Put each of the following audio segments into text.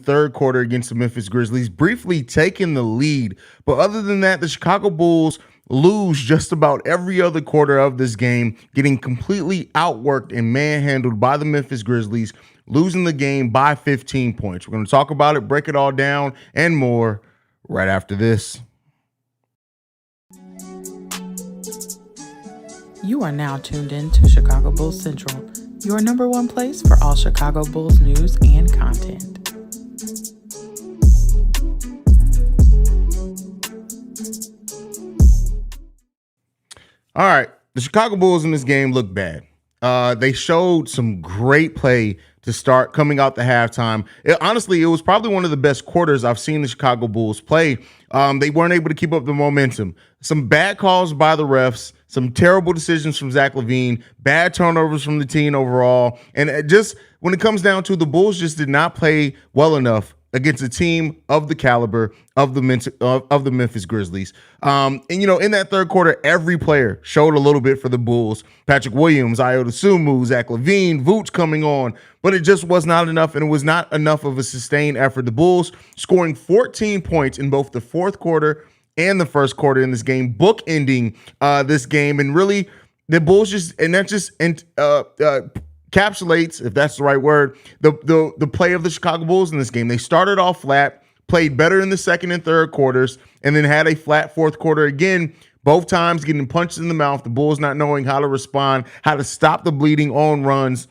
third quarter against the Memphis Grizzlies, briefly taking the lead. But other than that, the Chicago Bulls lose just about every other quarter of this game, getting completely outworked and manhandled by the Memphis Grizzlies, losing the game by 15 points. We're going to talk about it, break it all down, and more right after this. You are now tuned in to Chicago Bulls Central, your number one place for all Chicago Bulls news and content. All right, the Chicago Bulls in this game look bad. They showed some great play to start coming out the halftime. Honestly, it was probably one of the best quarters I've seen the Chicago Bulls play. They weren't able to keep up the momentum. Some bad calls by the refs, some terrible decisions from Zach LaVine, bad turnovers from the team overall. And just when it comes down to, the Bulls just did not play well enough against a team of the caliber of the Memphis Grizzlies. And, you know, in that third quarter, every player showed a little bit for the Bulls. Patrick Williams, Ayo Dosunmu, Zach LaVine, Vooch coming on, but it just was not enough, and it was not enough of a sustained effort. The Bulls scoring 14 points in both the fourth quarter and the first quarter in this game, bookending this game, and really the Bulls encapsulates, if that's the right word, the play of the Chicago Bulls in this game. They started off flat, played better in the second and third quarters, and then had a flat fourth quarter again, both times getting punched in the mouth. The Bulls not knowing how to respond, how to stop the bleeding on runs.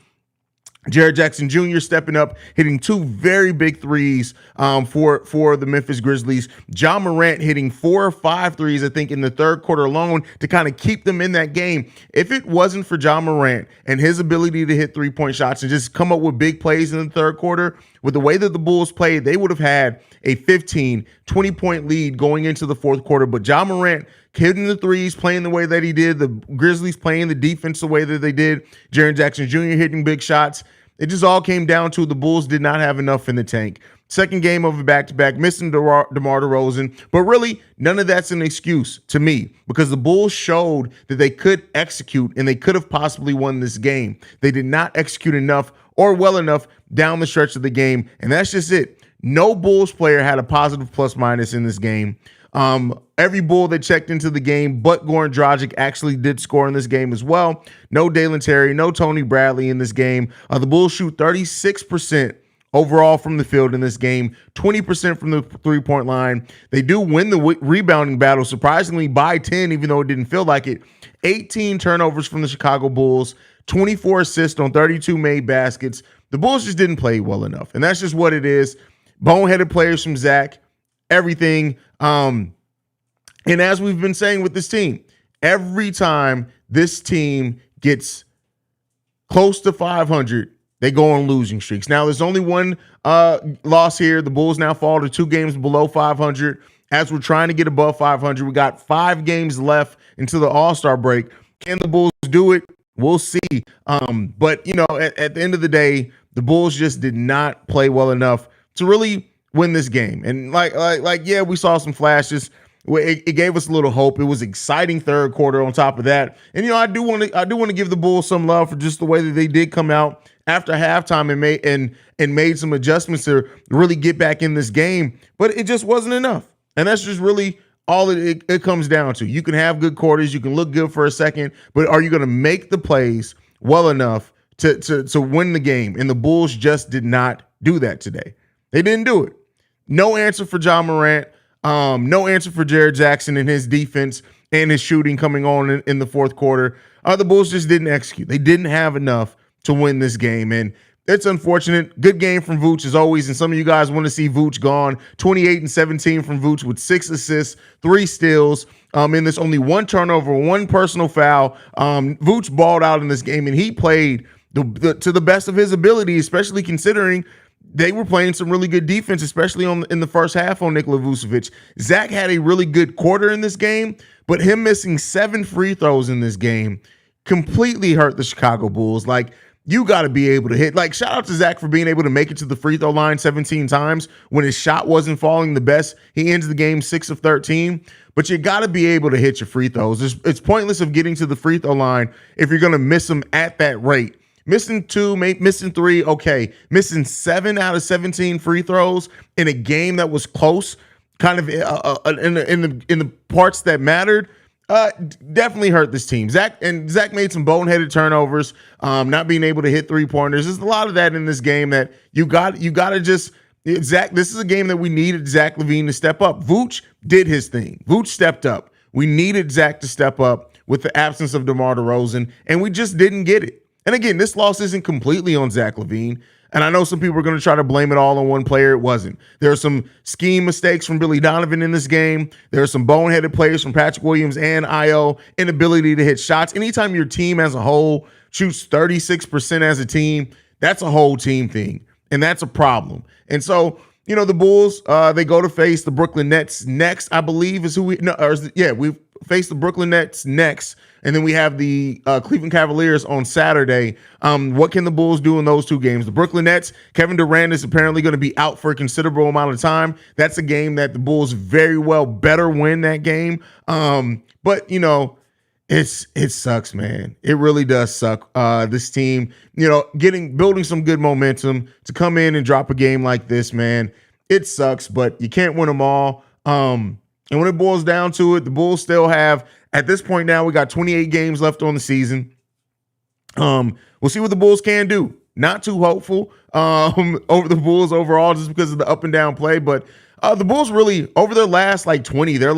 Jaren Jackson Jr. stepping up, hitting two very big threes for the Memphis Grizzlies. Ja Morant hitting 4 or 5 threes, I think, in the third quarter alone to kind of keep them in that game. If it wasn't for Ja Morant and his ability to hit three-point shots and just come up with big plays in the third quarter, with the way that the Bulls played, they would have had a 15, 20-point lead going into the fourth quarter. But Ja Morant hitting the threes, playing the way that he did, the Grizzlies playing the defense the way that they did, Jaren Jackson Jr. hitting big shots. It just all came down to the Bulls did not have enough in the tank. Second game of a back-to-back, missing DeMar DeRozan. But really, none of that's an excuse to me, because the Bulls showed that they could execute and they could have possibly won this game. They did not execute enough or well enough down the stretch of the game, and that's just it. No Bulls player had a positive plus-minus in this game. Every Bull that checked into the game but Goran Dragic actually did score in this game as well. No Dalen Terry, no Tony Bradley in this game. The Bulls shoot 36% overall from the field in this game, 20% from the three-point line. They do win the rebounding battle, surprisingly, by 10, even though it didn't feel like it. 18 turnovers from the Chicago Bulls, 24 assists on 32 made baskets. The Bulls just didn't play well enough, and that's just what it is. Boneheaded players from Zach, everything. And as we've been saying with this team, every time this team gets close to 500, they go on losing streaks. Now, there's only one loss here. The Bulls now fall to 2 games below 500. As we're trying to get above 500, we got 5 games left until the All-Star break. Can the Bulls do it? We'll see. But, you know, at the end of the day, the Bulls just did not play well enough to really win this game. And yeah, we saw some flashes. It gave us a little hope. It was exciting third quarter on top of that. And, you know, I do want to give the Bulls some love for just the way that they did come out after halftime and made some adjustments to really get back in this game. But it just wasn't enough. And that's just really all it comes down to. You can have good quarters, you can look good for a second, but are you going to make the plays well enough to win the game? And the Bulls just did not do that today. They didn't do it. No answer for Ja Morant. No answer for Jaren Jackson and his defense and his shooting coming on in the fourth quarter. The Bulls just didn't execute. They didn't have enough to win this game, and it's unfortunate. Good game from Vooch as always, and some of you guys want to see Vooch gone. 28 and 17 from Vooch with 6 assists, 3 steals. In this, only 1 turnover, 1 personal foul. Vooch balled out in this game, and he played to the best of his ability, especially considering they were playing some really good defense, especially in the first half on Nikola Vucevic. Zach had a really good quarter in this game, but him missing 7 free throws in this game completely hurt the Chicago Bulls. Like, you got to be able to hit. Like, shout out to Zach for being able to make it to the free throw line 17 times when his shot wasn't falling the best. He ends the game 6 of 13. But you got to be able to hit your free throws. It's pointless of getting to the free throw line if you're going to miss them at that rate. Missing two, missing three, okay. Missing 7 out of 17 free throws in a game that was close, kind of in the parts that mattered. Definitely hurt this team. Zach made some boneheaded turnovers, not being able to hit 3-pointers. There's a lot of that in this game that you got to just Zach. This is a game that we needed Zach LaVine to step up. Vooch did his thing. Vooch stepped up. We needed Zach to step up with the absence of DeMar DeRozan, and we just didn't get it. And again, this loss isn't completely on Zach LaVine. And I know some people are going to try to blame it all on one player. It wasn't. There are some scheme mistakes from Billy Donovan in this game. There are some boneheaded plays from Patrick Williams and Io, inability to hit shots. Anytime your team as a whole shoots 36% as a team, that's a whole team thing. And that's a problem. And so, the Bulls, they go to face the Brooklyn Nets next, I believe is who we face the Brooklyn Nets next. And then we have the Cleveland Cavaliers on Saturday. What can the Bulls do in those two games? The Brooklyn Nets, Kevin Durant is apparently going to be out for a considerable amount of time. That's a game that the Bulls very well better win that game. But it sucks, man. It really does suck. This team, building some good momentum to come in and drop a game like this, man. It sucks, but you can't win them all. And when it boils down to it, the Bulls still have, at this point now, we got 28 games left on the season. We'll see what the Bulls can do. Not too hopeful over the Bulls overall just because of the up and down play. But the Bulls really, over their last 20, they're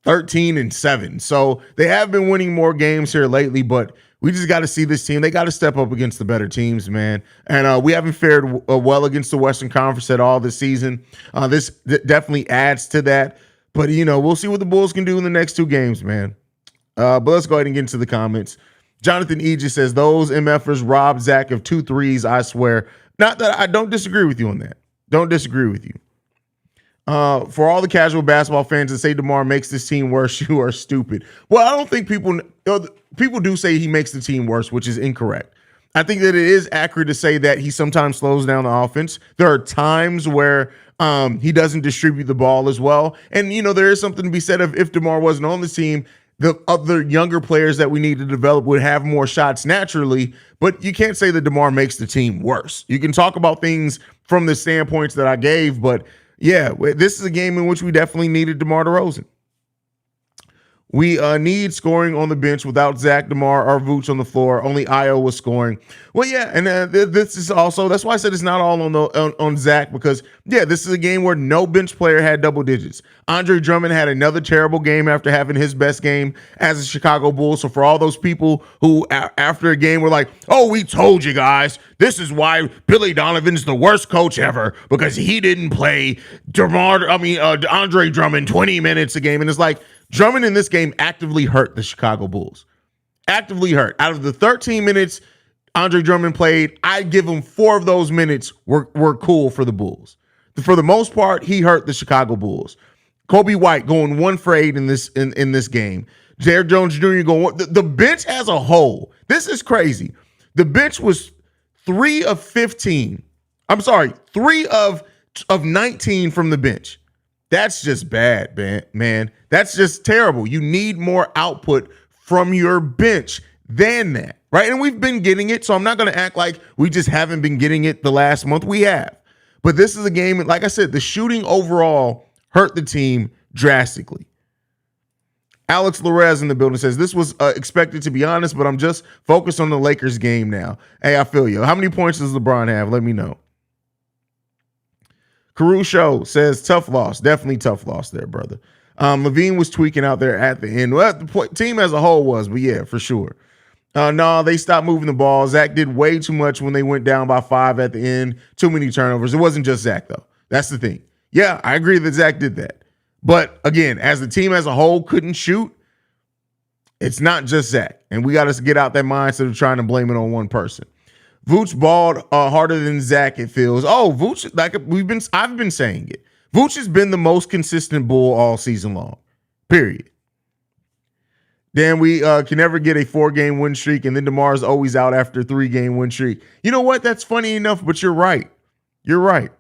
13-7. So they have been winning more games here lately, but we just got to see this team. They got to step up against the better teams, man. And we haven't fared well against the Western Conference at all this season. This definitely adds to that. But, we'll see what the Bulls can do in the next two games, man. But let's go ahead and get into the comments. Jonathan Aegis says, those MFers robbed Zach of 2 threes, I swear. Not that I don't disagree with you on that. Don't disagree with you. For all the casual basketball fans that say DeMar makes this team worse, you are stupid. Well, I don't think people do say he makes the team worse, which is incorrect. I think that it is accurate to say that he sometimes slows down the offense. There are times where he doesn't distribute the ball as well. And, there is something to be said of if DeMar wasn't on the team, the other younger players that we need to develop would have more shots naturally. But you can't say that DeMar makes the team worse. You can talk about things from the standpoints that I gave, but yeah, this is a game in which we definitely needed DeMar DeRozan. We need scoring on the bench without Zach, DeMar, or Vooch on the floor. Only Io was scoring. Well, yeah, and this is also, that's why I said it's not all on Zach, because, yeah, this is a game where no bench player had double digits. Andre Drummond had another terrible game after having his best game as a Chicago Bull. So for all those people who after a game were like, oh, we told you guys, this is why Billy Donovan's the worst coach ever, because he didn't play Andre Drummond 20 minutes a game. And it's like, Drummond in this game actively hurt the Chicago Bulls. Actively hurt. Out of the 13 minutes Andre Drummond played, I'd give him 4 of those minutes were cool for the Bulls. For the most part, he hurt the Chicago Bulls. Kobe White going 1 for 8 in this game. Jared Jones Jr. going the bench as a whole. This is crazy. The bench was 3 of 15. I'm sorry, 3 of 19 from the bench. That's just bad, man. That's just terrible. You need more output from your bench than that, right? And we've been getting it, so I'm not going to act like we just haven't been getting it the last month. We have. But this is a game, like I said, the shooting overall hurt the team drastically. Alex Larez in the building says, this was expected, to be honest, but I'm just focused on the Lakers game now. Hey, I feel you. How many points does LeBron have? Let me know. Caruso says, tough loss. Definitely tough loss there, brother. LaVine was tweaking out there at the end. Well, the team as a whole was, but yeah, for sure. No, they stopped moving the ball. Zach did way too much when they went down by 5 at the end. Too many turnovers. It wasn't just Zach, though. That's the thing. Yeah, I agree that Zach did that. But again, as the team as a whole couldn't shoot, it's not just Zach. And we got to get out that mindset of trying to blame it on one person. Vooch balled harder than Zach, it feels. Oh, Vooch, I've been saying it. Vooch has been the most consistent Bull all season long. Period. Then we can never get a 4-game win streak, and then DeMar's always out after a 3-game win streak. You know what? That's funny enough, but you're right. You're right.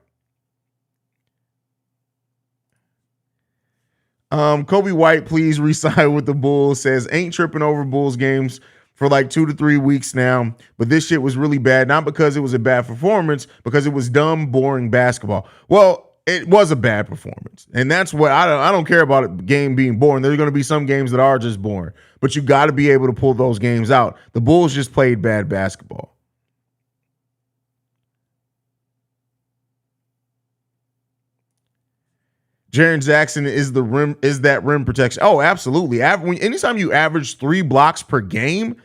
Kobe White, please re-sign with the Bulls, says, ain't tripping over Bulls games for like 2 to 3 weeks now, but this shit was really bad, not because it was a bad performance, because it was dumb, boring basketball. Well, it was a bad performance, and that's what I don't care about a game being boring. There's going to be some games that are just boring, but you got to be able to pull those games out. The Bulls just played bad basketball. Jaren Jackson is that rim protection. Oh, absolutely. Anytime you average 3 blocks per game,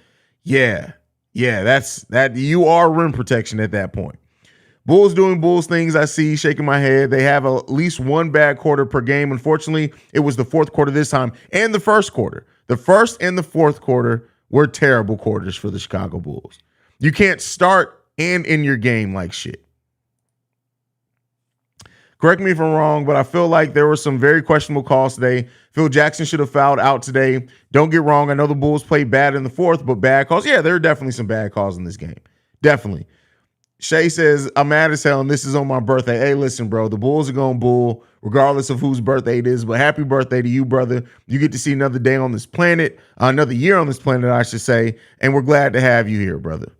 yeah, that's you are rim protection at that point. Bulls doing Bulls things, I see, shaking my head. They have at least one bad quarter per game. Unfortunately, it was the fourth quarter this time and the first quarter. The first and the fourth quarter were terrible quarters for the Chicago Bulls. You can't start and end your game like shit. Correct me if I'm wrong, but I feel like there were some very questionable calls today. Phil Jackson should have fouled out today. Don't get wrong. I know the Bulls played bad in the fourth, but bad calls. Yeah, there are definitely some bad calls in this game. Definitely. Shay says, I'm mad as hell, and this is on my birthday. Hey, listen, bro, the Bulls are going to bull, regardless of whose birthday it is, but happy birthday to you, brother. You get to see another day on this planet, another year on this planet, I should say, and we're glad to have you here, brother.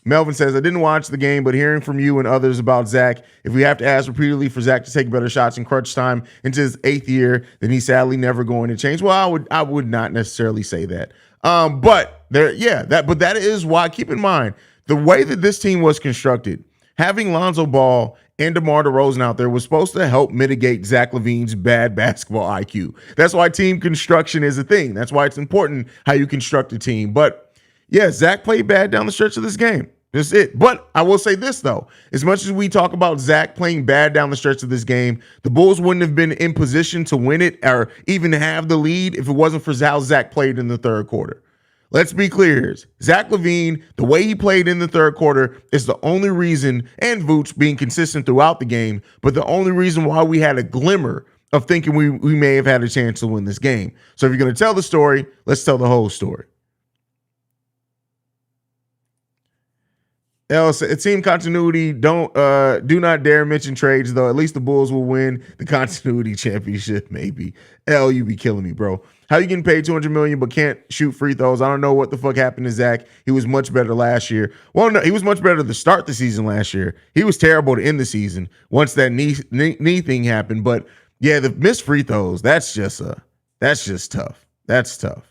Melvin says, I didn't watch the game, but hearing from you and others about Zach, if we have to ask repeatedly for Zach to take better shots in crunch time into his 8th year, then he's sadly never going to change. Well, I would not necessarily say that. But that is why, keep in mind, the way that this team was constructed, having Lonzo Ball and DeMar DeRozan out there was supposed to help mitigate Zach LaVine's bad basketball IQ. That's why team construction is a thing. That's why it's important how you construct a team. But yeah, Zach played bad down the stretch of this game. That's it. But I will say this, though. As much as we talk about Zach playing bad down the stretch of this game, the Bulls wouldn't have been in position to win it or even have the lead if it wasn't for how Zach played in the third quarter. Let's be clear here. Zach LaVine, the way he played in the third quarter is the only reason, and Vooch being consistent throughout the game, but the only reason why we had a glimmer of thinking we may have had a chance to win this game. So if you're going to tell the story, let's tell the whole story. Else, team continuity, do not dare mention trades, though. At least the Bulls will win the continuity championship, maybe. L, you be killing me, bro. How you getting paid $200 million but can't shoot free throws? I don't know what the fuck happened to Zach. He was much better last year. Well, no, he was much better to start the season last year. He was terrible to end the season once that knee thing happened. But yeah, the missed free throws, that's just tough. That's tough.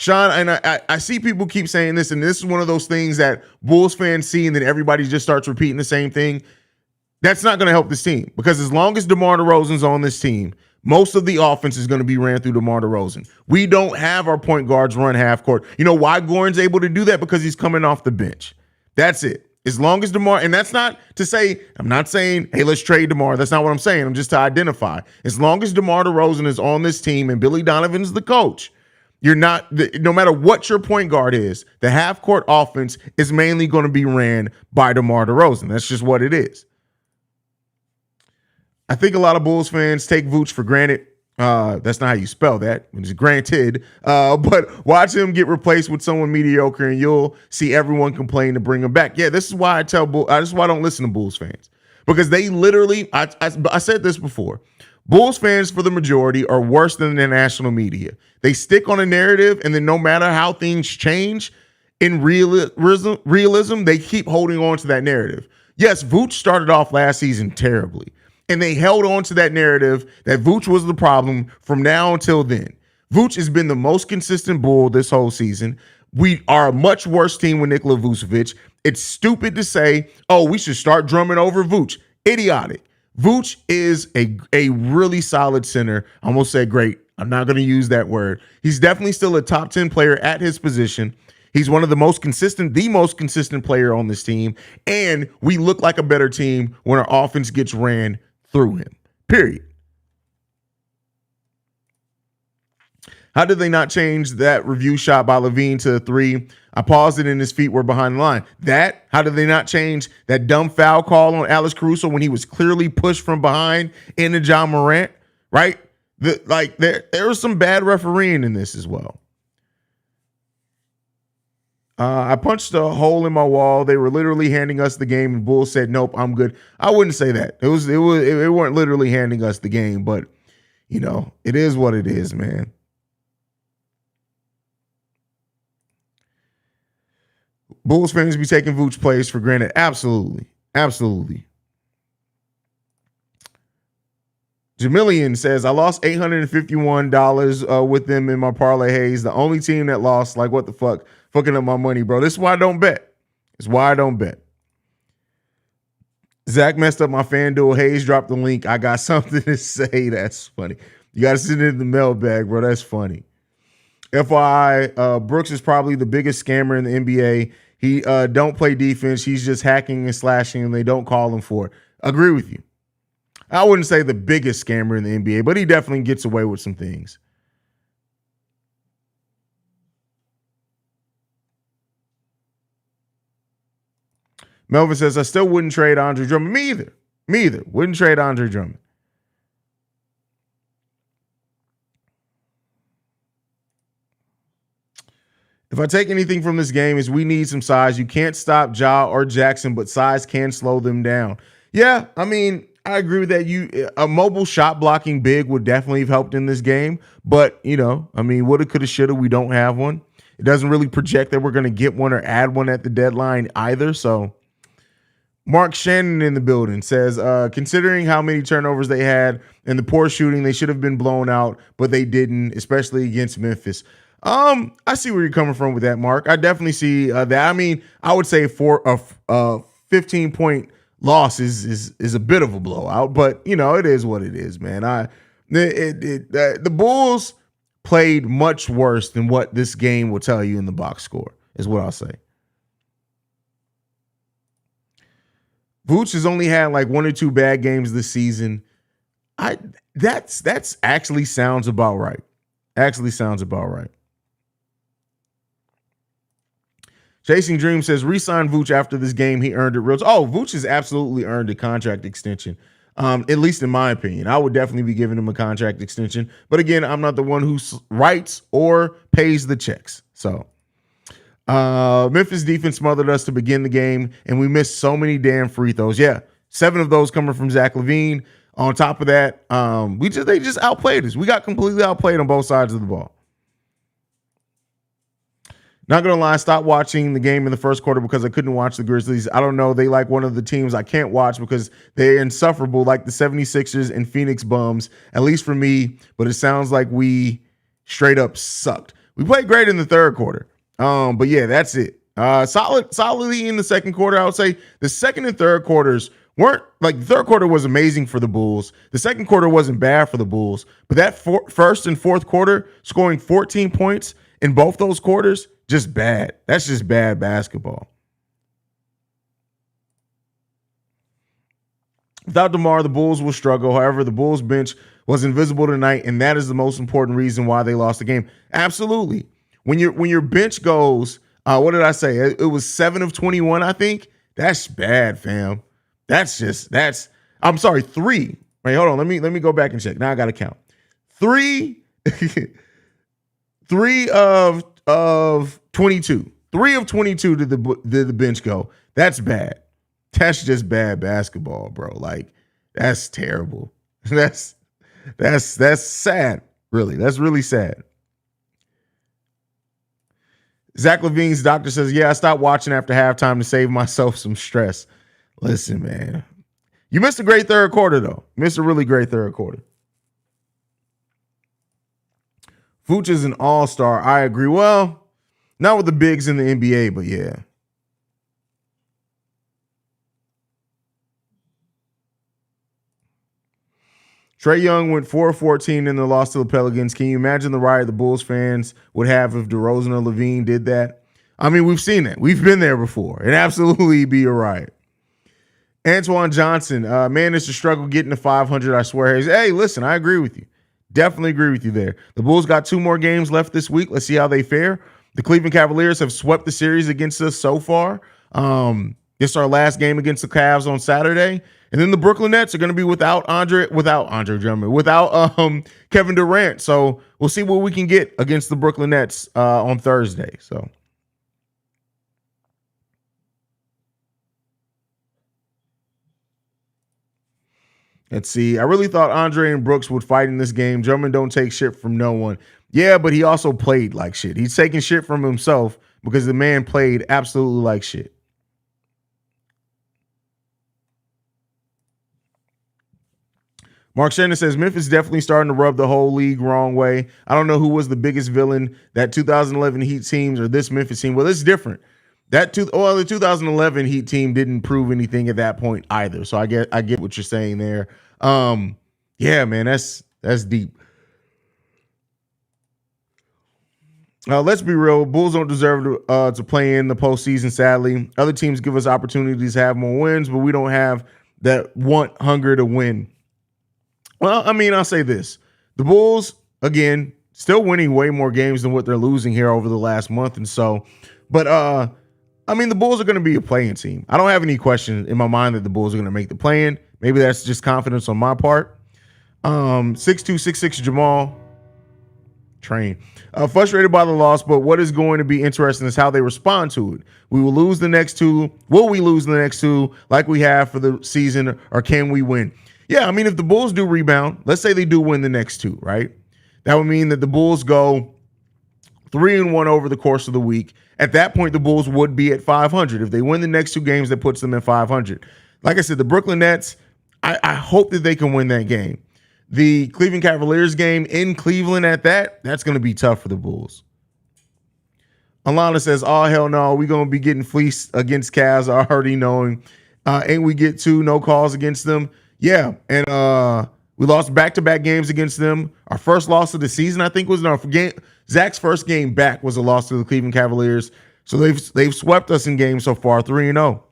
Sean, and I see people keep saying this, and this is one of those things that Bulls fans see, and then everybody just starts repeating the same thing. That's not going to help this team, because as long as DeMar DeRozan's on this team, most of the offense is going to be ran through DeMar DeRozan. We don't have our point guards run half court. You know why Goran's able to do that? Because he's coming off the bench. That's it. As long as DeMar, and that's not to say, I'm not saying, hey, let's trade DeMar. That's not what I'm saying. I'm just to identify. As long as DeMar DeRozan is on this team and Billy Donovan's the coach, you're not, no matter what your point guard is, the half court offense is mainly going to be ran by DeMar DeRozan. That's just what it is. I think a lot of Bulls fans take Vooch for granted. That's not how you spell that. It's granted. But watch him get replaced with someone mediocre, and you'll see everyone complain to bring him back. Yeah, this is why this is why I don't listen to Bulls fans, because they literally, I said this before. Bulls fans, for the majority, are worse than the national media. They stick on a narrative, and then no matter how things change in realism, they keep holding on to that narrative. Yes, Vooch started off last season terribly, and they held on to that narrative that Vooch was the problem from now until then. Vooch has been the most consistent Bull this whole season. We are a much worse team with Nikola Vucevic. It's stupid to say, oh, we should start drumming over Vooch. Idiotic. Vooch is a really solid center. I almost said great. I'm not going to use that word. He's definitely still a top 10 player at his position. He's one of the most consistent player on this team. And we look like a better team when our offense gets ran through him. Period. How did they not change that review shot by LaVine to a 3? I paused it and his feet were behind the line. How did they not change that dumb foul call on Alex Caruso when he was clearly pushed from behind into John Morant, right? There was some bad refereeing in this as well. I punched a hole in my wall. They were literally handing us the game, and Bulls said, nope, I'm good. I wouldn't say that. It weren't literally handing us the game, but you know, it is what it is, man. Bulls fans be taking Vooch plays for granted. Absolutely. Absolutely. Jamilian says, I lost $851 with them in my parlay Haize. The only team that lost. Like, what the fuck? Fucking up my money, bro. This is why I don't bet. It's why I don't bet. Zach messed up my FanDuel. Haize dropped the link. I got something to say. That's funny. You got to send it in the mailbag, bro. That's funny. FYI, Brooks is probably the biggest scammer in the NBA. He don't play defense. He's just hacking and slashing, and they don't call him for it. Agree with you. I wouldn't say the biggest scammer in the NBA, but he definitely gets away with some things. Melvin says, I still wouldn't trade Andre Drummond. Me either. Me either. Wouldn't trade Andre Drummond. If I take anything from this game is we need some size. You can't stop Ja or Jackson, but size can slow them down. Yeah, I mean, I agree with that. A mobile shot blocking big would definitely have helped in this game. But, I mean, woulda, coulda, shoulda, we don't have one. It doesn't really project that we're going to get one or add one at the deadline either. So Mark Shannon in the building says, considering how many turnovers they had and the poor shooting, they should have been blown out, but they didn't, especially against Memphis. I see where you're coming from with that, Mark. I definitely see that. I mean, I would say for a 15-point loss is a bit of a blowout, but it is what it is, man. The Bulls played much worse than what this game will tell you in the box score, is what I'll say. Vooch has only had like one or two bad games this season. That's actually sounds about right. Actually sounds about right. Chasing Dream says, re-sign Vooch after this game. He earned it real. Oh, Vooch has absolutely earned a contract extension, at least in my opinion. I would definitely be giving him a contract extension. But again, I'm not the one who writes or pays the checks. So Memphis defense smothered us to begin the game, and we missed so many damn free throws. Yeah, 7 of those coming from Zach LaVine. On top of that, they just outplayed us. We got completely outplayed on both sides of the ball. Not going to lie, I stopped watching the game in the first quarter because I couldn't watch the Grizzlies. I don't know. They like one of the teams I can't watch because they're insufferable, like the 76ers and Phoenix bums, at least for me. But it sounds like we straight up sucked. We played great in the third quarter. But yeah, that's it. Solidly in the second quarter. I would say the second and third quarters weren't like the third quarter was amazing for the Bulls. The second quarter wasn't bad for the Bulls. But that first and fourth quarter, scoring 14 points in both those quarters, just bad. That's just bad basketball. Without DeMar, the Bulls will struggle. However, the Bulls bench was invisible tonight, and that is the most important reason why they lost the game. Absolutely. When your bench goes, what did I say? It was 7 of 21, I think. That's bad, fam. I'm sorry, 3. Wait, hold on. Let me go back and check. Now I gotta count. 3 of 22. 3 of 22 did the bench go. That's bad. That's just bad basketball, bro. Like, that's terrible. That's sad. Really. That's really sad. Zach LaVine's doctor says, yeah, I stopped watching after halftime to save myself some stress. Listen, man. You missed a great third quarter, though. Missed a really great third quarter. Vooch is an all-star. I agree. Well, not with the bigs in the NBA, but yeah. Trae Young went 4-14 in the loss to the Pelicans. Can you imagine the riot the Bulls fans would have if DeRozan or LaVine did that? I mean, we've seen it. We've been there before. It'd absolutely be a riot. Antoine Johnson, man, it's a struggle getting to 500, I swear. Hey, listen, I agree with you. Definitely agree with you there. The Bulls got 2 more games left this week. Let's see how they fare. The Cleveland Cavaliers have swept the series against us so far. It's our last game against the Cavs on Saturday. And then the Brooklyn Nets are going to be without Andre Drummond, without Kevin Durant. So we'll see what we can get against the Brooklyn Nets on Thursday. So let's see. I really thought Andre and Brooks would fight in this game. Drummond don't take shit from no one. Yeah, but he also played like shit. He's taking shit from himself, because the man played absolutely like shit. Mark Shannon says Memphis is definitely starting to rub the whole league wrong way. I don't know who was the biggest villain, that 2011 Heat teams or this Memphis team. Well, it's different. The 2011 Heat team didn't prove anything at that point either. So I get what you're saying there. Yeah, man, that's deep. Let's be real. Bulls don't deserve to play in the postseason, sadly. Other teams give us opportunities to have more wins, but we don't have that hunger to win. Well, I mean, I'll say this. The Bulls, again, still winning way more games than what they're losing here over the last month and so. But, I mean, the Bulls are going to be a play-in team. I don't have any question in my mind that the Bulls are going to make the play-in. Maybe that's just confidence on my part. 6'2", 6'6" Jamal. Train. Frustrated by the loss, but what is going to be interesting is how they respond to it. We will lose the next two. Will we lose the next two like we have for the season, or can we win? Yeah, I mean, if the Bulls do rebound, let's say they do win the next two, right? That would mean that the Bulls go 3-1 over the course of the week. At that point, the Bulls would be at 500. If they win the next two games, that puts them at 500. Like I said, the Brooklyn Nets, I hope that they can win that game. The Cleveland Cavaliers game in Cleveland that's going to be tough for the Bulls. Alana says, oh, hell no, we're going to be getting fleeced against Cavs, already knowing. And we get no calls against them. Yeah, and we lost back-to-back games against them. Our first loss of the season, I think, was in our game. Zach's first game back was a loss to the Cleveland Cavaliers. So they've swept us in games so far, 3-0.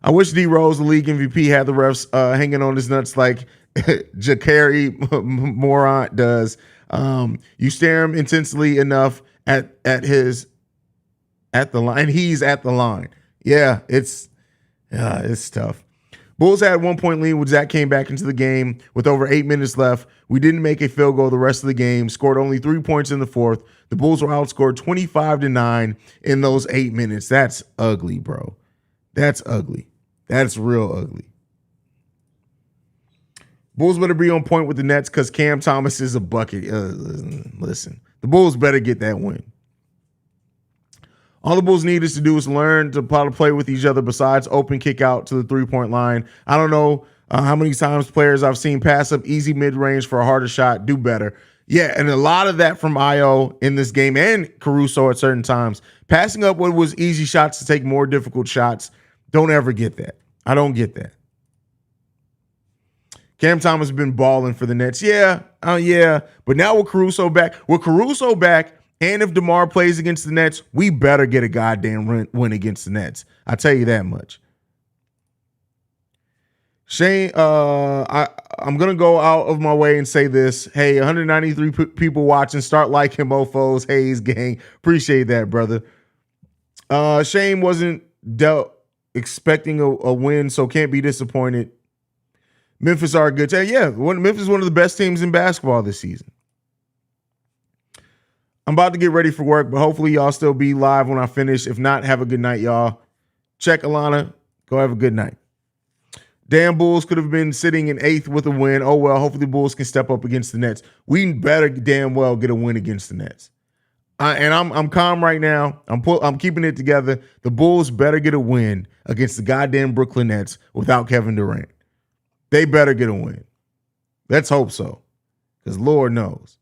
I wish D Rose, the league MVP, had the refs hanging on his nuts like Jacari Morant does. You stare him intensely enough at the line. He's at the line. Yeah, it's tough. Bulls had 1 point lead when Zach came back into the game with over 8 minutes left. We didn't make a field goal the rest of the game, scored only 3 points in the fourth. The Bulls were outscored 25-9 in those 8 minutes. That's ugly, bro. That's ugly. That's real ugly. Bulls better be on point with the Nets because Cam Thomas is a bucket. Listen, the Bulls better get that win. All the Bulls need us to do is learn to how to play with each other besides open kick out to the three-point line. I don't know how many times players I've seen pass up easy mid-range for a harder shot, do better. Yeah, and a lot of that from Io in this game and Caruso at certain times. Passing up what was easy shots to take more difficult shots. Don't ever get that. I don't get that. Cam Thomas has been balling for the Nets. Yeah. But now with Caruso back, and if DeMar plays against the Nets, we better get a goddamn win against the Nets. I tell you that much. Shane, I'm going to go out of my way and say this. Hey, 193 people watching. Start liking mofos. Haize gang. Appreciate that, brother. Shane wasn't expecting a win, so can't be disappointed. Memphis are a good team. Yeah, Memphis is one of the best teams in basketball this season. I'm about to get ready for work, but hopefully y'all still be live when I finish. If not, have a good night, y'all. Check Alana. Go have a good night. Damn, Bulls could have been sitting in 8th with a win. Oh, well, hopefully the Bulls can step up against the Nets. We better damn well get a win against the Nets. And I'm calm right now. I'm keeping it together. The Bulls better get a win against the goddamn Brooklyn Nets without Kevin Durant. They better get a win. Let's hope so, because Lord knows.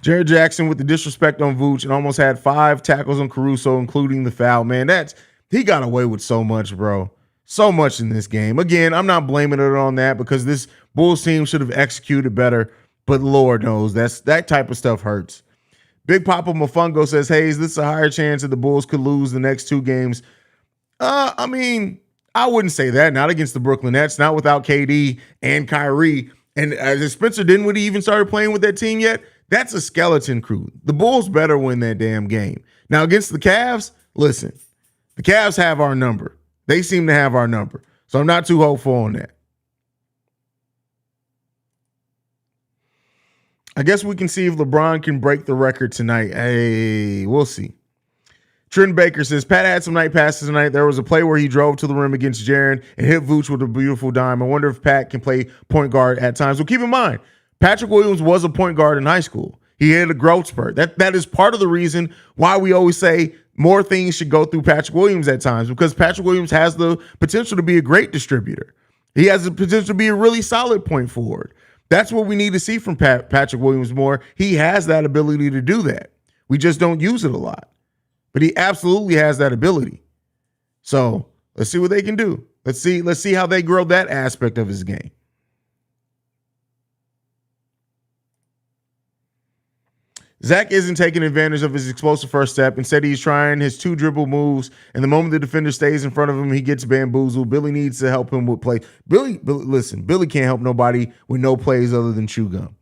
Jared Jackson with the disrespect on Vooch and almost had 5 tackles on Caruso, including the foul. Man, he got away with so much, bro. So much in this game. Again, I'm not blaming it on that because this Bulls team should have executed better, but Lord knows that type of stuff hurts. Big Papa Mofungo says, Haize, this is a higher chance that the Bulls could lose the next 2 games. I mean, I wouldn't say that. Not against the Brooklyn Nets, not without KD and Kyrie. And Spencer Dinwiddie even started playing with that team yet? That's a skeleton crew. The Bulls better win that damn game. Now, against the Cavs, listen, the Cavs have our number. They seem to have our number. So I'm not too hopeful on that. I guess we can see if LeBron can break the record tonight. Hey, we'll see. Trent Baker says, Pat had some night passes tonight. There was a play where he drove to the rim against Jaren and hit Vooch with a beautiful dime. I wonder if Pat can play point guard at times. Well, keep in mind, Patrick Williams was a point guard in high school. He had a growth spurt. That is part of the reason why we always say more things should go through Patrick Williams at times, because Patrick Williams has the potential to be a great distributor. He has the potential to be a really solid point forward. That's what we need to see from Patrick Williams more. He has that ability to do that. We just don't use it a lot. But he absolutely has that ability. So let's see what they can do. Let's see how they grow that aspect of his game. Zach isn't taking advantage of his explosive first step. Instead, he's trying his 2 dribble moves, and the moment the defender stays in front of him, he gets bamboozled. Billy needs to help him with play. Billy, listen, Billy can't help nobody with no plays other than chew gum.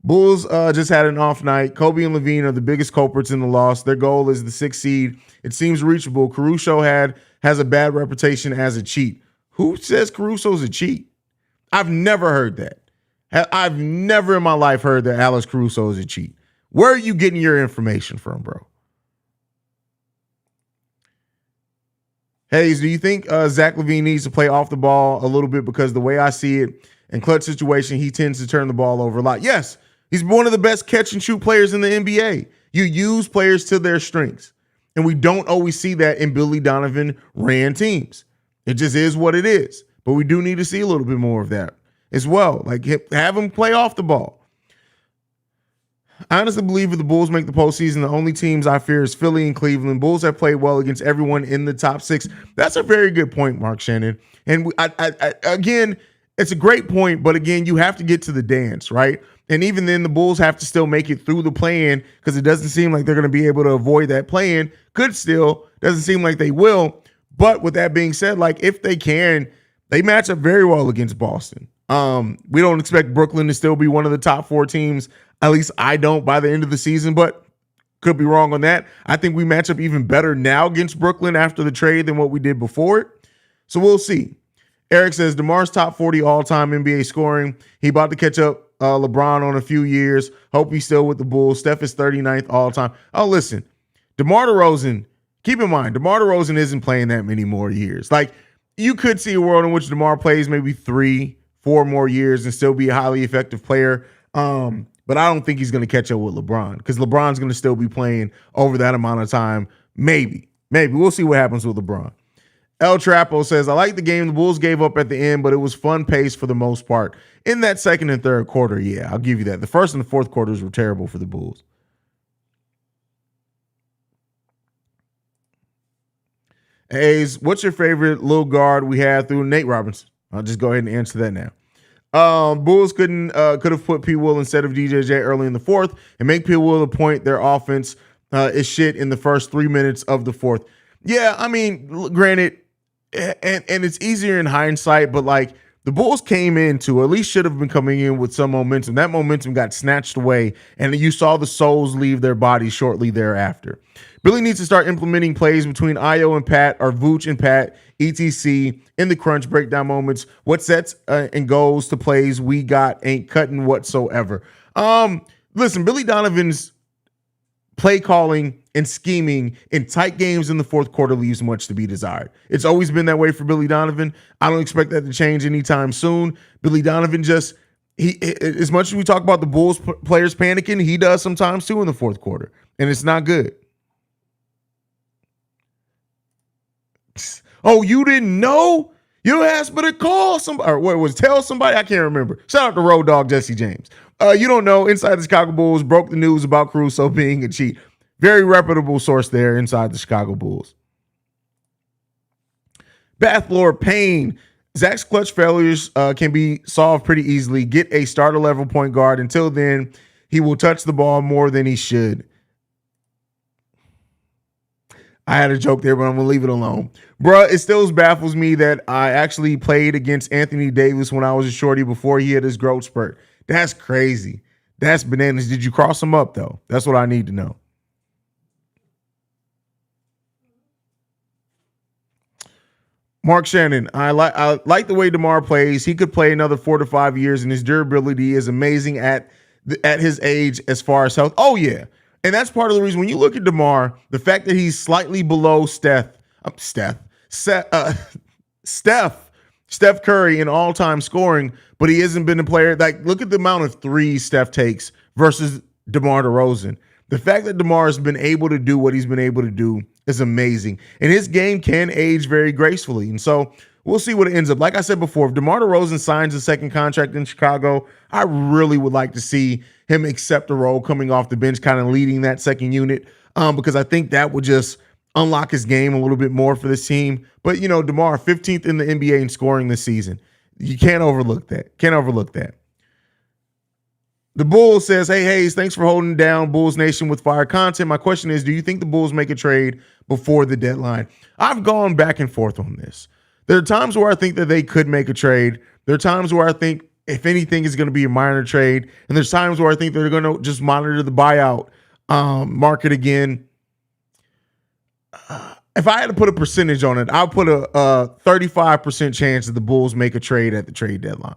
Bulls just had an off night. Kobe and Levine are the biggest culprits in the loss. Their goal is the 6th seed. It seems reachable. Caruso has a bad reputation as a cheat. Who says Caruso's a cheat? I've never heard that. I've never in my life heard that Alex Caruso is a cheat. Where are you getting your information from, bro? Haize, do you think Zach LaVine needs to play off the ball a little bit? Because the way I see it, in clutch situation, he tends to turn the ball over a lot. Yes, he's one of the best catch and shoot players in the NBA. You use players to their strengths. And we don't always see that in Billy Donovan ran teams. It just is what it is. But we do need to see a little bit more of that as well. Like, have him play off the ball. I honestly believe if the Bulls make the postseason, the only teams I fear is Philly and Cleveland. Bulls have played well against everyone in the top 6. That's a very good point, Mark Shannon. And again, it's a great point, but again, you have to get to the dance, right? And even then, the Bulls have to still make it through the play-in, because it doesn't seem like they're going to be able to avoid that play-in. Could still, doesn't seem like they will. But with that being said, like, if they can, they match up very well against Boston. We don't expect Brooklyn to still be one of the top 4 teams. At least I don't by the end of the season, but could be wrong on that. I think we match up even better now against Brooklyn after the trade than what we did before it. So we'll see. Eric says DeMar's top 40 all-time NBA scoring. He about to catch up LeBron on a few years. Hope he's still with the Bulls. Steph is 39th all-time. Oh, listen, DeMar DeRozan, keep in mind, DeMar DeRozan isn't playing that many more years. Like, you could see a world in which DeMar plays maybe 3-4 more years and still be a highly effective player. But I don't think he's going to catch up with LeBron, because LeBron's going to still be playing over that amount of time. Maybe. We'll see what happens with LeBron. El Trapo says, I like the game. The Bulls gave up at the end, but it was fun pace for the most part. In that second and third quarter, yeah, I'll give you that. The first and the fourth quarters were terrible for the Bulls. Haize, what's your favorite little guard we had through Nate Robinson? I'll just go ahead and answer that now. Bulls could have put P. Will instead of DJJ early in the fourth and make P. Will the point. Their offense is shit in the first 3 minutes of the fourth. Yeah, I mean, granted, and it's easier in hindsight, but like, the Bulls came into, or at least should have been coming in with some momentum. That momentum got snatched away, and you saw the souls leave their bodies shortly thereafter. Billy needs to start implementing plays between Io and Pat, or Vooch and Pat, etc. in the crunch breakdown moments. What sets and goes to plays we got ain't cutting whatsoever. Listen, Billy Donovan's play calling and scheming in tight games in the fourth quarter leaves much to be desired. It's always been that way for Billy Donovan. I don't expect that to change anytime soon. Billy Donovan just, as much as we talk about the Bulls players panicking, he does sometimes too in the fourth quarter, and it's not good. Oh, you didn't know? You asked me to call somebody, or what was tell somebody? I can't remember. Shout out to Road Dogg Jesse James. You don't know, Inside the Chicago Bulls broke the news about Caruso being a cheat. Very reputable source there inside the Chicago Bulls. Bath Lord Payne. Zach's clutch failures can be solved pretty easily. Get a starter level point guard. Until then, he will touch the ball more than he should. I had a joke there, but I'm going to leave it alone. Bruh, it still baffles me that I actually played against Anthony Davis when I was a shorty before he had his growth spurt. That's crazy. That's bananas. Did you cross him up, though? That's what I need to know. Mark Shannon, I like the way DeMar plays. He could play another 4 to 5 years, and his durability is amazing at his age as far as health. Oh, yeah. And that's part of the reason when you look at DeMar, the fact that he's slightly below Steph, Steph Curry in all-time scoring, but he hasn't been a player. Like, look at the amount of threes Steph takes versus DeMar DeRozan. The fact that DeMar has been able to do what he's been able to do is amazing. And his game can age very gracefully. And so we'll see what it ends up. Like I said before, if DeMar DeRozan signs a second contract in Chicago, I really would like to see him accept a role coming off the bench, kind of leading that second unit, because I think that would just unlock his game a little bit more for this team. But, you know, DeMar, 15th in the NBA in scoring this season. You can't overlook that. Can't overlook that. The Bulls says, hey, Haize, thanks for holding down Bulls Nation with fire content. My question is, do you think the Bulls make a trade before the deadline? I've gone back and forth on this. There are times where I think that they could make a trade. There are times where I think, if anything, is going to be a minor trade. And there's times where I think they're going to just monitor the buyout market again. If I had to put a percentage on it, I'll put a 35% chance that the Bulls make a trade at the trade deadline.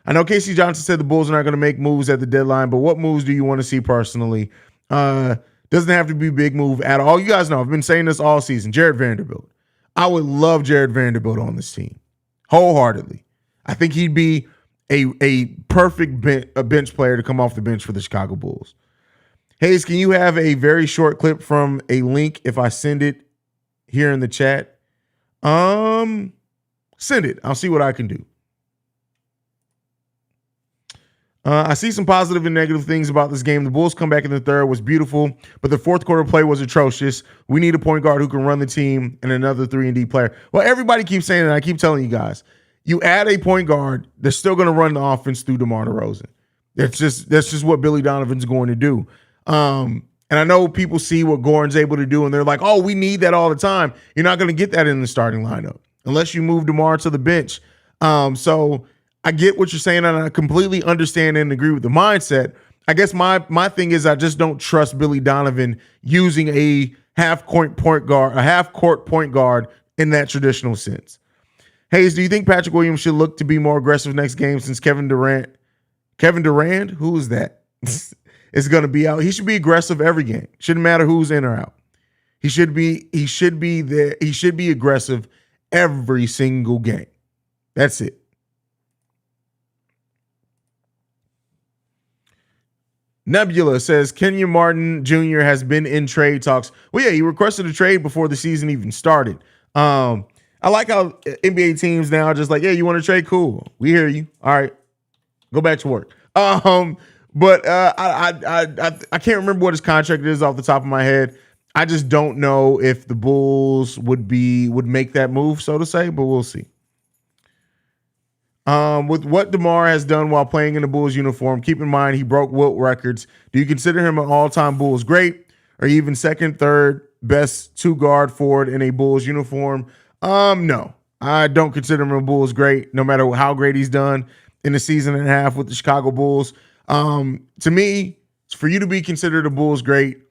I know Casey Johnson said the Bulls are not going to make moves at the deadline, but what moves do you want to see personally? Doesn't have to be a big move at all. You guys know I've been saying this all season. Jared Vanderbilt. I would love Jared Vanderbilt on this team wholeheartedly. I think he'd be a perfect bench player to come off the bench for the Chicago Bulls. Haize, can you have a very short clip from a link if I send it here in the chat? Send it. I'll see what I can do. I see some positive and negative things about this game. The Bulls' comeback in the third was beautiful, but the fourth quarter play was atrocious. We need a point guard who can run the team and another 3-and-D player. Well, everybody keeps saying it, and I keep telling you guys. You add a point guard, they're still going to run the offense through DeMar DeRozan. That's just what Billy Donovan's going to do. And I know people see what Goran's able to do, and they're like, oh, we need that all the time. You're not going to get that in the starting lineup unless you move DeMar to the bench. So I get what you're saying, and I completely understand and agree with the mindset. I guess my thing is I just don't trust Billy Donovan using a half-court point guard in that traditional sense. Haize, do you think Patrick Williams should look to be more aggressive next game since Kevin Durant, who is that, is going to be out? He should be aggressive every game. Shouldn't matter who's in or out. He should be there. He should be aggressive every single game. That's it. Nebula says Kenyon Martin Jr. has been in trade talks. Well, yeah, he requested a trade before the season even started. I like how NBA teams now are just like, yeah, you want to trade? Cool. We hear you. All right. Go back to work. But I can't remember what his contract is off the top of my head. I just don't know if the Bulls would make that move, so to say, but we'll see. With what DeMar has done while playing in the Bulls uniform, keep in mind he broke Wilt records. Do you consider him an all-time Bulls great, or even second, third best two-guard forward in a Bulls uniform? No, I don't consider him a Bulls great, no matter how great he's done in a season and a half with the Chicago Bulls. To me, for you to be considered a Bulls great,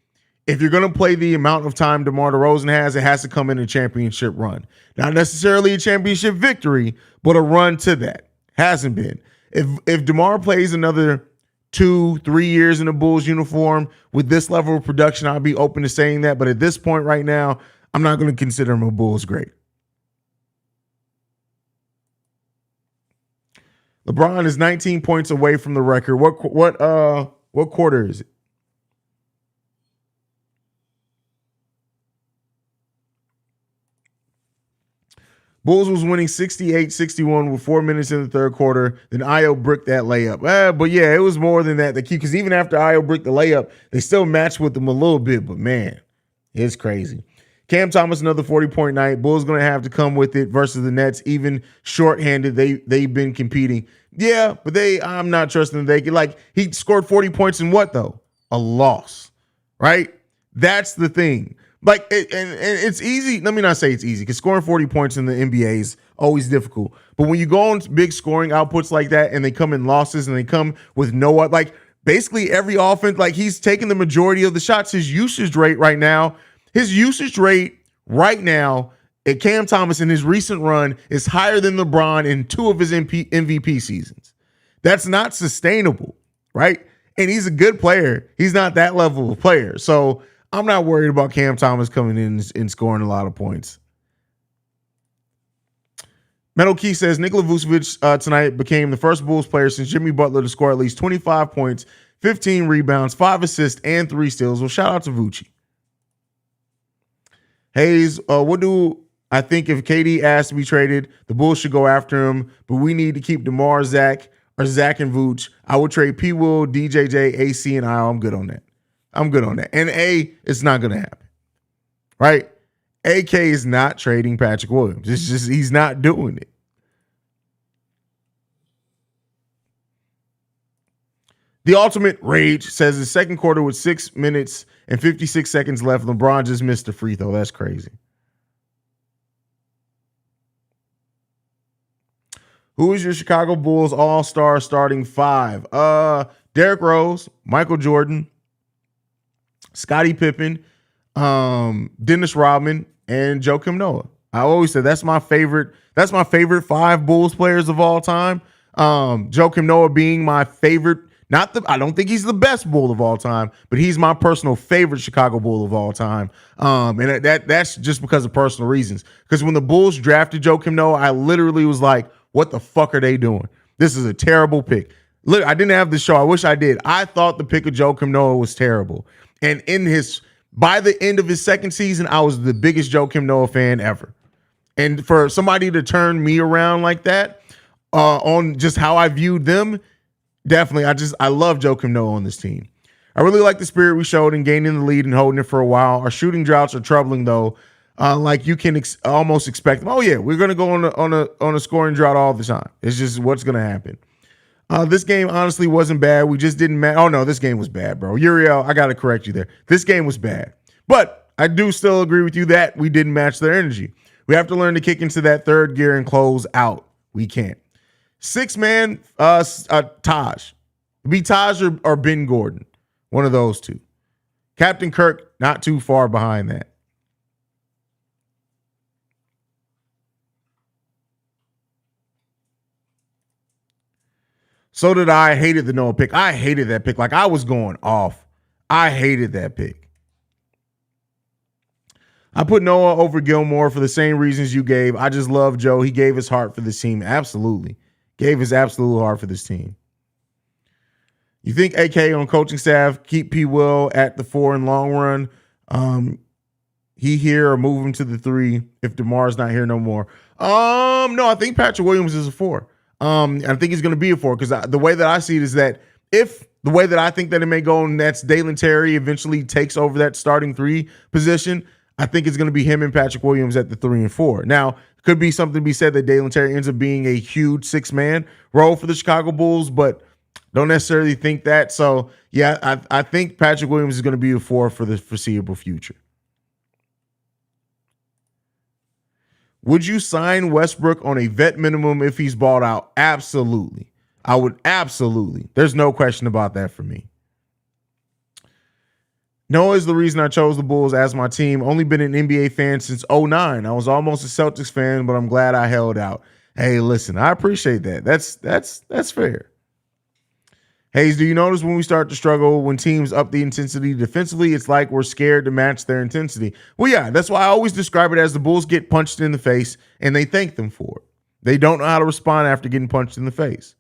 if you're going to play the amount of time DeMar DeRozan has, it has to come in a championship run. Not necessarily a championship victory, but a run to that. Hasn't been. If DeMar plays another 2-3 years in a Bulls uniform with this level of production, I'll be open to saying that. But at this point right now, I'm not going to consider him a Bulls great. LeBron is 19 points away from the record. What quarter is it? Bulls was winning 68-61 with 4 minutes in the third quarter. Then Io bricked that layup. But yeah, it was more than that. The key, because even after Io bricked the layup, they still matched with them a little bit. But man, it's crazy. Cam Thomas, another 40-point night. Bulls going to have to come with it versus the Nets. Even shorthanded, they've been competing. Yeah, but I'm not trusting them. They can, like, he scored 40 points in what though? A loss, right? That's the thing. Like, and it's easy. Let me not say it's easy, because scoring 40 points in the NBA is always difficult. But when you go on big scoring outputs like that, and they come in losses, and they come with like basically every offense, like he's taking the majority of the shots. His usage rate right now at Cam Thomas in his recent run is higher than LeBron in 2 of his MVP seasons. That's not sustainable, right? And he's a good player. He's not that level of player. So I'm not worried about Cam Thomas coming in and scoring a lot of points. Metal Key says Nikola Vucevic tonight became the first Bulls player since Jimmy Butler to score at least 25 points, 15 rebounds, 5 assists, and 3 steals. Well, shout out to Vucci. Haize, what do I think if KD asked to be traded, the Bulls should go after him, but we need to keep DeMar, Zach, or Zach and Vooch. I would trade P. Will, DJJ, AC, and I. I'm good on that. I'm good on that. And it's not going to happen, right? AK is not trading Patrick Williams. It's just he's not doing it. The Ultimate Rage says the second quarter with 6 minutes and 56 seconds left, LeBron just missed a free throw. That's crazy. Who is your Chicago Bulls all-star starting five? Derrick Rose, Michael Jordan, Scottie Pippen, Dennis Rodman, and Joakim Noah. I always say that's my favorite. That's my favorite 5 Bulls players of all time. Joakim Noah being my favorite. I don't think he's the best Bull of all time, but he's my personal favorite Chicago Bull of all time. And that's just because of personal reasons. Because when the Bulls drafted Joakim Noah, I literally was like, what the fuck are they doing? This is a terrible pick. Look, I didn't have the show. I wish I did. I thought the pick of Joakim Noah was terrible. And by the end of his second season, I was the biggest Joakim Noah fan ever. And for somebody to turn me around like that on just how I viewed them, definitely, I love Joakim Noah on this team. I really like the spirit we showed in gaining the lead and holding it for a while. Our shooting droughts are troubling, though. Like you can almost expect them. Oh yeah, we're gonna go on a scoring drought all the time. It's just what's gonna happen. This game honestly wasn't bad. We just didn't match. Oh no, this game was bad, bro. Uriel, I gotta correct you there. This game was bad, but I do still agree with you that we didn't match their energy. We have to learn to kick into that third gear and close out. We can't. 6-man, Taj. Be Taj or Ben Gordon. One of those two. Captain Kirk, not too far behind that. So did I. Hated the Noah pick. I hated that pick. Like, I was going off. I hated that pick. I put Noah over Gilmore for the same reasons you gave. I just love Joe. He gave his heart for this team. Absolutely. Gave his absolute heart for this team. You think AK on coaching staff keep P. Will at the 4 in long run? He here or move him to the 3 if DeMar's not here no more? No, I think Patrick Williams is a 4. I think he's going to be a 4 because the way that I see it is that if the way that I think that it may go, and that's Dalen Terry eventually takes over that starting 3 position, I think it's going to be him and Patrick Williams at the 3 and 4. Now, could be something to be said that Dalen Terry ends up being a huge 6-man role for the Chicago Bulls, but don't necessarily think that. So, yeah, I think Patrick Williams is going to be a 4 for the foreseeable future. Would you sign Westbrook on a vet minimum if he's balled out? Absolutely. I would absolutely. There's no question about that for me. Noah is the reason I chose the Bulls as my team. Only been an NBA fan since 2009. I was almost a Celtics fan, but I'm glad I held out. Hey, listen, I appreciate that. That's fair. Haize, do you notice when we start to struggle, when teams up the intensity defensively, it's like we're scared to match their intensity? Well, yeah, that's why I always describe it as the Bulls get punched in the face and they thank them for it. They don't know how to respond after getting punched in the face.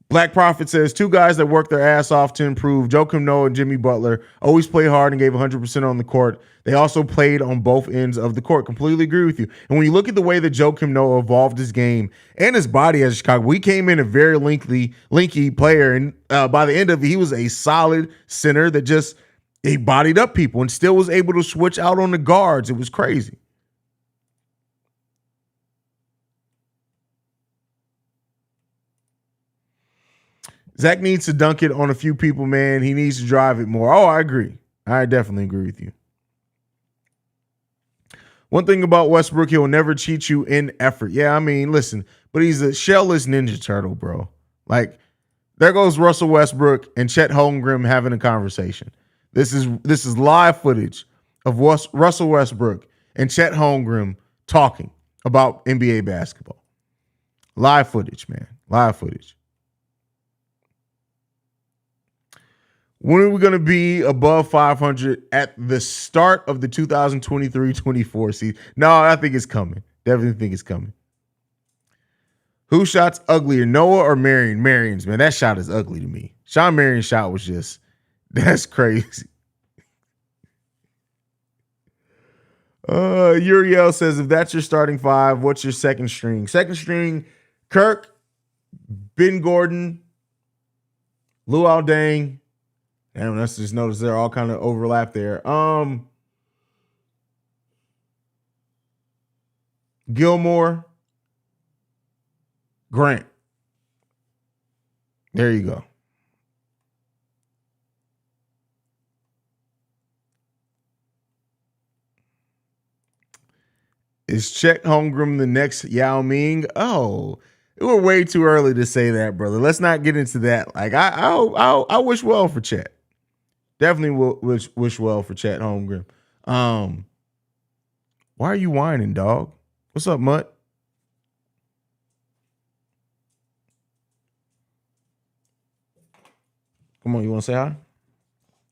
Black Prophet says 2 guys that worked their ass off to improve. Joakim Noah and Jimmy Butler always played hard and gave 100% on the court. They also played on both ends of the court. Completely agree with you. And when you look at the way that Joakim Noah evolved his game and his body as Chicago, he came in a very linky player. And by the end of it, he was a solid center that just he bodied up people and still was able to switch out on the guards. It was crazy. Zach needs to dunk it on a few people, man. He needs to drive it more. Oh, I agree. I definitely agree with you. One thing about Westbrook, he'll never cheat you in effort. Yeah, I mean, listen, but he's a shellless Ninja Turtle, bro. Like, there goes Russell Westbrook and Chet Holmgren having a conversation. This is live footage of Russell Westbrook and Chet Holmgren talking about NBA basketball. Live footage, man. Live footage. When are we going to be above 500 at the start of the 2023-24 season? No, I think it's coming. Definitely think it's coming. Who shot's uglier, Noah or Marion? Marion's, man. That shot is ugly to me. Sean Marion's shot was just, that's crazy. Uriel says, if that's your starting five, what's your second string? Second string, Kirk, Ben Gordon, Lou Aldang. Damn, let's just notice they're all kind of overlap there. Gilmore, Grant. There you go. Is Chet Holmgren the next Yao Ming? Oh, it was way too early to say that, brother. Let's not get into that. Like, I wish well for Chet. Definitely wish well for Chet Holmgren. Why are you whining, dog? What's up, Mutt? Come on, you want to say hi?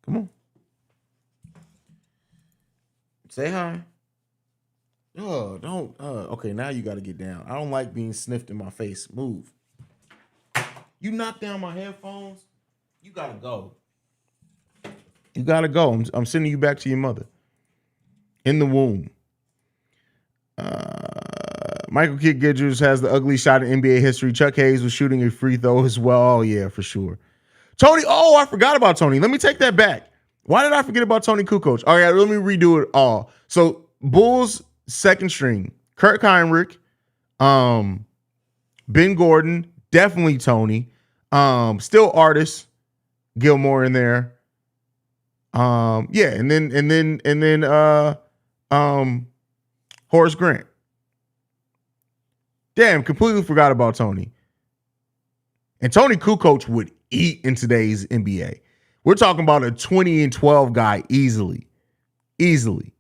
Come on. Say hi. Oh, don't. Okay, now you got to get down. I don't like being sniffed in my face. Move. You knocked down my headphones. You got to go. You got to go. I'm sending you back to your mother. In the womb. Michael Kidd Gidgers has the ugly shot in NBA history. Chuck Haize was shooting a free throw as well. Oh, yeah, for sure. Tony. Oh, I forgot about Tony. Let me take that back. Why did I forget about Tony Kukoc? All right, let me redo it all. So, Bulls second string, Kurt Heinrich, Ben Gordon, definitely Tony. Still Artist, Gilmore in there. Yeah, and then Horace Grant. Damn, completely forgot about Tony. And Tony Kukoc would eat in today's NBA. We're talking about a 20-12 guy easily. Easily.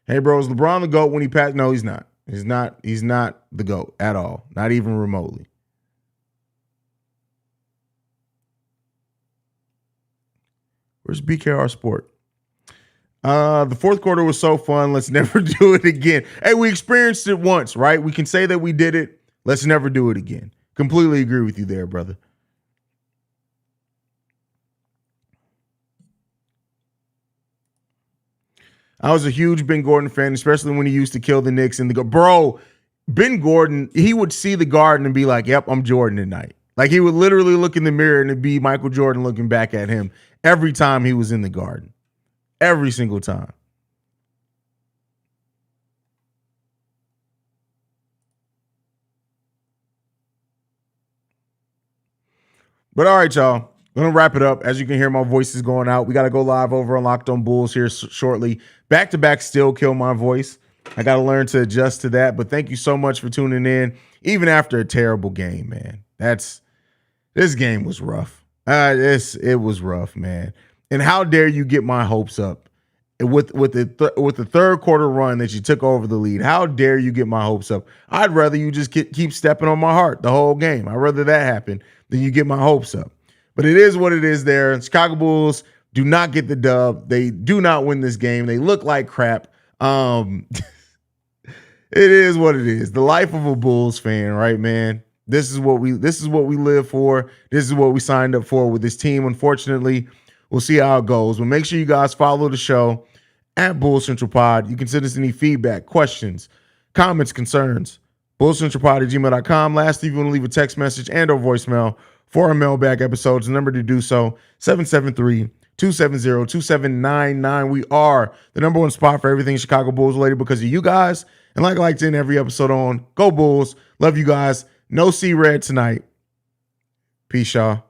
Hey, bro, is LeBron the GOAT when he passed? No, he's not. He's not the GOAT at all. Not even remotely. Where's BKR Sport? The fourth quarter was so fun. Let's never do it again. Hey, we experienced it once, right? We can say that we did it. Let's never do it again. Completely agree with you there, brother. I was a huge Ben Gordon fan, especially when he used to kill the Knicks in the bro. Ben Gordon, he would see the Garden and be like, "Yep, I'm Jordan tonight." Like he would literally look in the mirror and it'd be Michael Jordan looking back at him every time he was in the Garden, every single time. But all right, y'all. I'm going to wrap it up. As you can hear, my voice is going out. We got to go live over on Locked On Bulls here shortly. Back-to-back still kill my voice. I got to learn to adjust to that. But thank you so much for tuning in, even after a terrible game, man. This game was rough. It was rough, man. And how dare you get my hopes up with the third quarter run that you took over the lead? How dare you get my hopes up? I'd rather you just keep stepping on my heart the whole game. I'd rather that happen than you get my hopes up. But it is what it is there. Chicago Bulls do not get the dub. They do not win this game. They look like crap. It is what it is. The life of a Bulls fan, right, man? This is what we live for. This is what we signed up for with this team. Unfortunately, we'll see how it goes. But make sure you guys follow the show at Bulls Central Pod. You can send us any feedback, questions, comments, concerns. BullsCentralPod@gmail.com. Lastly, if you want to leave a text message and or voicemail for our mailbag episodes, the number to do so, 773-270-2799. We are the number one spot for everything Chicago Bulls related because of you guys. And like I like to end every episode on, go Bulls. Love you guys. No C-Red tonight. Peace, y'all.